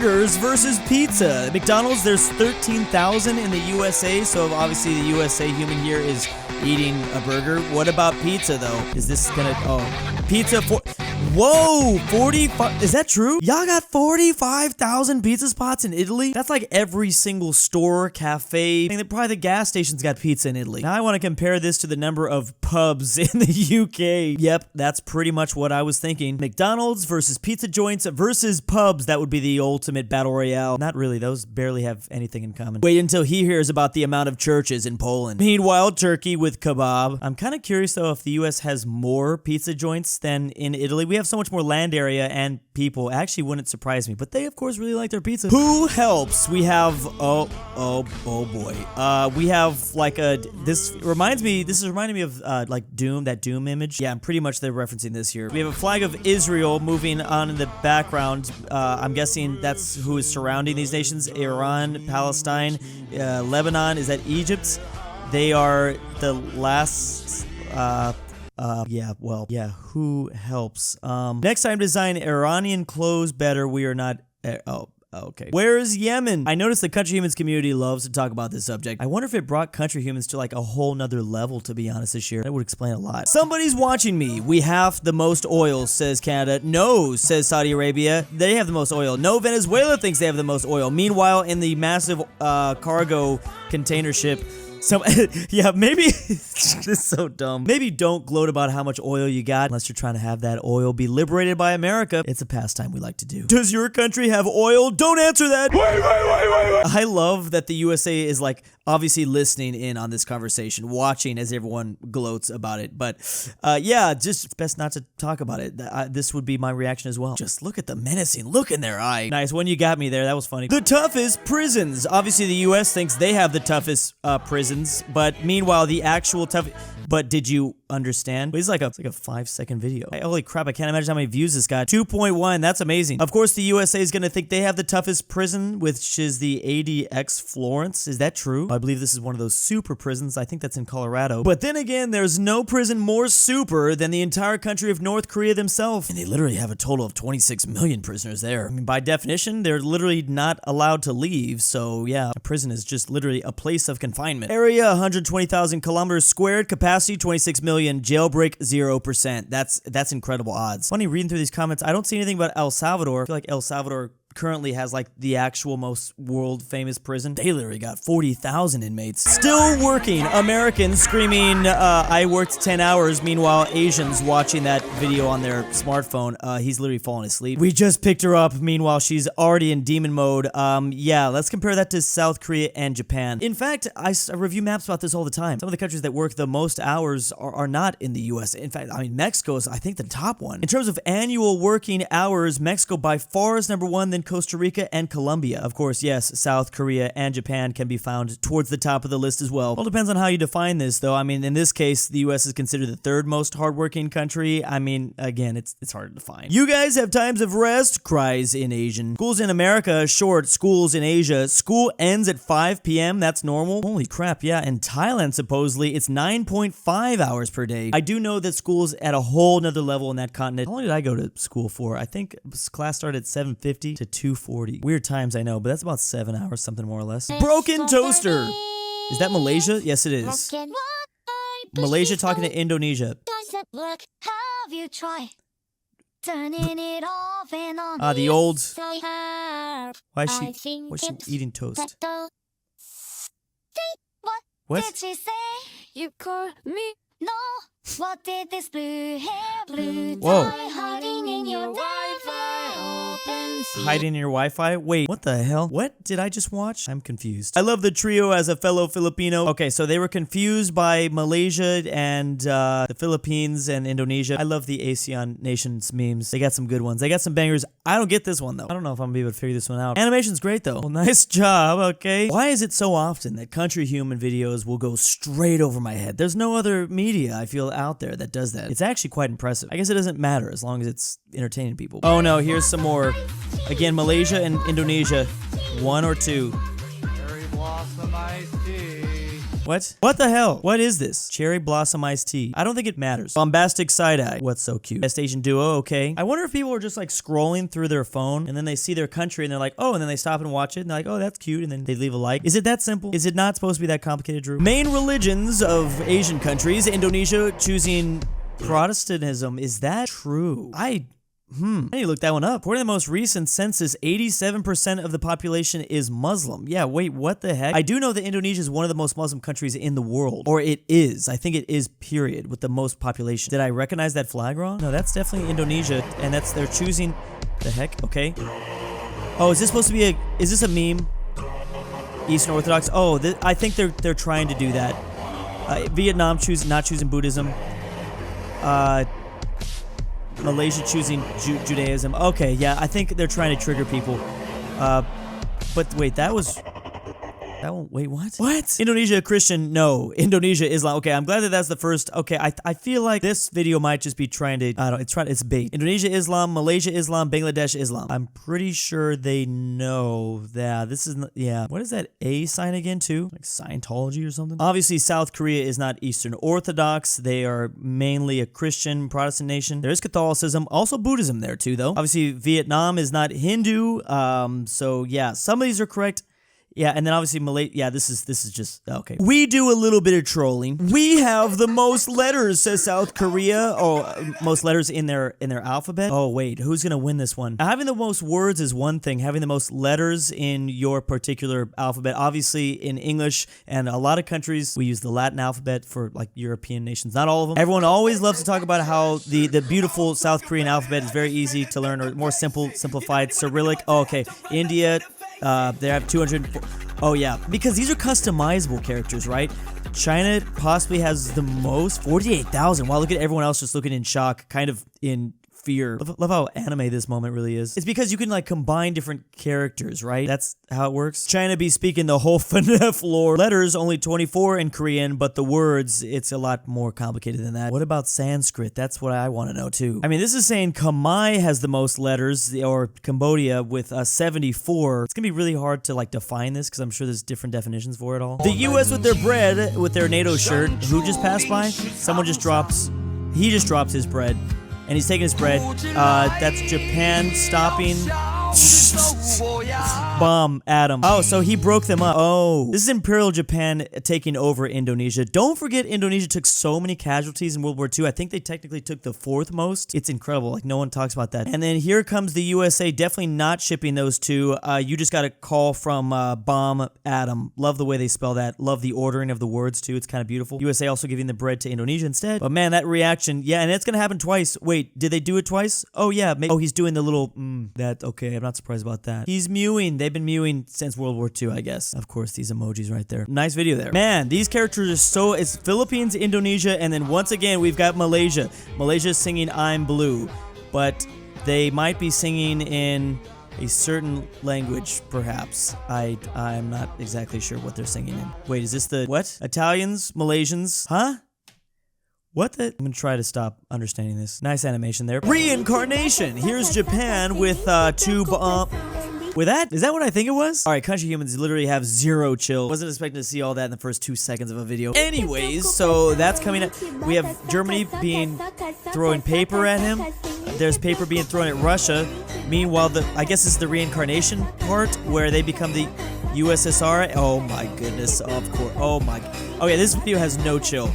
burgers versus pizza. McDonald's, there's 13,000 in the USA, so obviously the USA human here is eating a burger. What about pizza, though? Is this gonna... Oh, pizza for... Whoa, 45... Is that true? Y'all got 45,000 pizza spots in Italy? That's like every single store, cafe. I mean, probably the gas station's got pizza in Italy. Now I want to compare this to the number of pubs in the UK. Yep, that's pretty much what I was thinking. McDonald's versus pizza joints versus pubs. That would be the ultimate battle royale. Not really. Those barely have anything in common. Wait until he hears about the amount of churches in Poland. Meanwhile, Turkey with kebab. I'm kind of curious, though, if the US has more pizza joints than in Italy. We have so much more land area and people. Actually, wouldn't surprise me, but they of course really like their pizza. Who helps? We have oh boy. We have like this is reminding me of like Doom, that Doom image. Yeah, pretty much they're referencing this here. We have a flag of Israel moving on in the background. I'm guessing that's who is surrounding these nations. Iran, Palestine, Lebanon. Is that Egypt? They are the last who helps? Next time design Iranian clothes better. We are not, okay. Where is Yemen? I noticed the Countryhumans community loves to talk about this subject. I wonder if it brought Countryhumans to like a whole nother level, to be honest, this year. That would explain a lot. Somebody's watching me. We have the most oil, says Canada. No, says Saudi Arabia. They have the most oil. No, Venezuela thinks they have the most oil. Meanwhile, in the massive cargo container ship, yeah, maybe this is so dumb. Maybe don't gloat about how much oil you got unless you're trying to have that oil be liberated by America. It's a pastime we like to do. Does your country have oil? Don't answer that. Wait. I love that the USA is like obviously listening in on this conversation, watching as everyone gloats about it. But yeah, just it's best not to talk about it. This would be my reaction as well. Just look at the menacing look in their eye. Nice, when you got me there, that was funny. The toughest prisons. Obviously, the US thinks they have the toughest prisons. But meanwhile, the actual tough... But did you understand? It's like a 5-second video. Holy crap, I can't imagine how many views this got. 2.1, that's amazing. Of course, the USA is going to think they have the toughest prison, which is the ADX Florence. Is that true? I believe this is one of those super prisons. I think that's in Colorado. But then again, there's no prison more super than the entire country of North Korea themselves. And they literally have a total of 26 million prisoners there. I mean, by definition, they're literally not allowed to leave. So yeah, a prison is just literally a place of confinement. Area, 120,000 kilometers squared. Capacity, 26 million. Jailbreak, 0%. That's incredible odds. Funny reading through these comments, I don't see anything about El Salvador. I feel like El Salvador currently has like the actual most world famous prison. They literally got 40,000 inmates. Still working. Americans screaming, I worked 10 hours. Meanwhile, Asians watching that video on their smartphone. He's literally falling asleep. We just picked her up. Meanwhile, she's already in demon mode. Yeah, let's compare that to South Korea and Japan. In fact, I review maps about this all the time. Some of the countries that work the most hours are not in the US. In fact, I mean, Mexico is, I think, the top one. In terms of annual working hours, Mexico by far is number one, then Costa Rica and Colombia. Of course, yes, South Korea and Japan can be found towards the top of the list as well. All depends on how you define this, though. I mean, in this case, the US is considered the third most hardworking country. I mean, again, it's hard to define. You guys have times of rest, cries in Asian. Schools in America, short. Schools in Asia, school ends at 5 p.m. That's normal. Holy crap, yeah. In Thailand, supposedly, it's 9.5 hours per day. I do know that school's at a whole nother level in that continent. How long did I go to school for? I think class started at 7:50 to 2:40. Weird times, I know, but that's about 7 hours, something more or less. Broken toaster. Is that Malaysia? Yes, it is. Malaysia talking to Indonesia. The old... Why is she eating toast? What? Did she say you call me? No. What did this blue tie hiding in your Wi-Fi open sea? Hiding in your Wi-Fi? Wait, what the hell? What did I just watch? I'm confused. I love the trio as a fellow Filipino. Okay, so they were confused by Malaysia and the Philippines and Indonesia. I love the ASEAN nations memes. They got some good ones. They got some bangers. I don't get this one, though. I don't know if I'm gonna be able to figure this one out. Animation's great, though. Well, nice job, okay? Why is it so often that Countryhuman videos will go straight over my head? There's no other media, I feel, out there that does that. It's actually quite impressive. I guess it doesn't matter as long as it's entertaining people. Oh no, here's some more. Again, Malaysia and Indonesia. 1 or 2. Cherry blossom iced tea. What? What the hell? What is this? Cherry blossom iced tea. I don't think it matters. Bombastic side-eye. What's so cute? Best Asian duo, okay. I wonder if people are just like scrolling through their phone and then they see their country and they're like, oh, and then they stop and watch it and they're like, oh, that's cute, and then they leave a like. Is it that simple? Is it not supposed to be that complicated, Drew? Main religions of Asian countries. Indonesia choosing Protestantism. Is that true? I need to look that one up. According to the most recent census, 87% of the population is Muslim. Yeah, wait, what the heck? I do know that Indonesia is one of the most Muslim countries in the world. Or it is. I think it is, period, with the most population. Did I recognize that flag wrong? No, that's definitely Indonesia, and they're choosing... The heck? Okay. Oh, is this supposed to be is this a meme? Eastern Orthodox? Oh, I think they're trying to do that. Vietnam not choosing Buddhism. Malaysia choosing Judaism. Okay, yeah, I think they're trying to trigger people. But wait, that one, wait, what? What? Indonesia, Christian, no. Indonesia, Islam. Okay, I'm glad that that's the first. Okay, I feel like this video might just be trying to, I don't know, it's bait. Indonesia, Islam, Malaysia, Islam, Bangladesh, Islam. I'm pretty sure they know that this is, yeah. What is that A sign again, too? Like Scientology or something? Obviously, South Korea is not Eastern Orthodox. They are mainly a Christian Protestant nation. There is Catholicism, also Buddhism there, too, though. Obviously, Vietnam is not Hindu. So, yeah, some of these are correct. Yeah, and then obviously Malay. Yeah, this is just okay. We do a little bit of trolling. We have the most letters, says South Korea. Oh, most letters in their alphabet. Oh wait, who's gonna win this one? Having the most words is one thing. Having the most letters in your particular alphabet, obviously in English and a lot of countries, we use the Latin alphabet for like European nations. Not all of them. Everyone always loves to talk about how the beautiful South Korean alphabet is very easy to learn, or more simplified Cyrillic. Oh, okay, India. They have 200. Oh yeah, because these are customizable characters, right? China possibly has the most, 48,000. Wow, look at everyone else just looking in shock, kind of in fear. Love how anime this moment really is. It's because you can like combine different characters, right? That's how it works. China be speaking the whole FNF lore. Letters only 24 in Korean, but the words, it's a lot more complicated than that. What about Sanskrit? That's what I want to know too. I mean, this is saying Khmer has the most letters, or Cambodia with 74. It's gonna be really hard to like define this because I'm sure there's different definitions for it all. The US with their bread, with their NATO shirt. Who just passed by? Someone just drops. He just drops his bread. And he's taking his bread. That's Japan stopping. Bomb, Adam. Oh, so he broke them up. Oh, this is Imperial Japan taking over Indonesia. Don't forget, Indonesia took so many casualties in World War II. I think they technically took the 4th most. It's incredible. Like, no one talks about that. And then here comes the USA, definitely not shipping those two. You just got a call from Bomb, Adam. Love the way they spell that. Love the ordering of the words, too. It's kind of beautiful. USA also giving the bread to Indonesia instead. But man, that reaction. Yeah, and it's going to happen twice. Wait, did they do it twice? Oh, yeah. Oh, he's doing the little, okay. I'm not surprised about that. He's mewing. They've been mewing since World War II, I guess. Of course, these emojis right there. Nice video there. Man, these characters are so... It's Philippines, Indonesia, and then once again, we've got Malaysia. Malaysia's singing I'm Blue, but they might be singing in a certain language, perhaps. I'm not exactly sure what they're singing in. Wait, is this the... What? Italians? Malaysians? Huh? What the? I'm gonna try to stop understanding this. Nice animation there. Reincarnation! Here's Japan with two with that? Is that what I think it was? Alright, Countryhumans literally have zero chill. Wasn't expecting to see all that in the first 2 seconds of a video. Anyways, so that's coming up. We have Germany throwing paper at him. There's paper being thrown at Russia. Meanwhile, I guess it's the reincarnation part where they become the USSR. Oh my goodness, of course. Oh my. Okay, this video has no chill.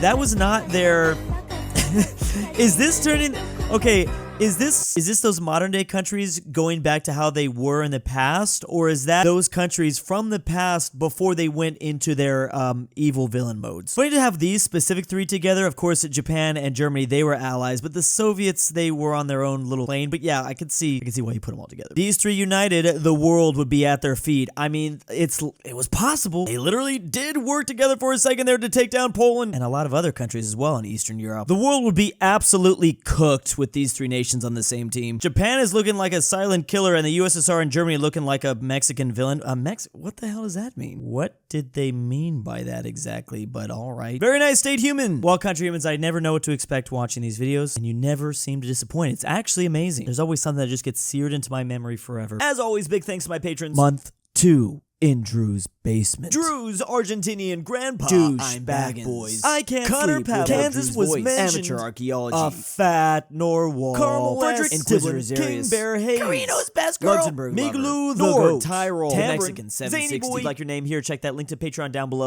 That was not their... Is this turning... Okay, is this those modern day countries going back to how they were in the past? Or is that those countries from the past before they went into their evil villain modes? Funny to have these specific 3 together. Of course, Japan and Germany, they were allies. But the Soviets, they were on their own little plane. But yeah, I can see why you put them all together. These 3 united, the world would be at their feet. I mean, it was possible. They literally did work together for a second there to take down Poland. And a lot of other countries as well in Eastern Europe. The world would be absolutely cooked with these 3 nations on the same team. Japan is looking like a silent killer, and the USSR and Germany looking like a Mexican villain. What the hell does that mean? What did they mean by that exactly? But all right. Very nice, State Human. Well, Countryhumans, I never know what to expect watching these videos, and you never seem to disappoint. It's actually amazing. There's always something that just gets seared into my memory forever. As always, big thanks to my patrons. Month 2. in Drew's basement. Drew's Argentinian Grandpa. I'm back, Baggins. boys. I can't Connor sleep Pavlik. without Kansas Drew's was voice. mentioned. Amateur Archaeology. aPhatNarwhal. Carmel Fredrik Tibblin. InquisitorXarius. KingBearHaze. KirinoIsBestGirl. LuxembourgLover. Mgmluthegoat. Thor. Tyrol. Tambre. Mexican 760. ZaneyBoi. Like your name here, check that link to Patreon down below.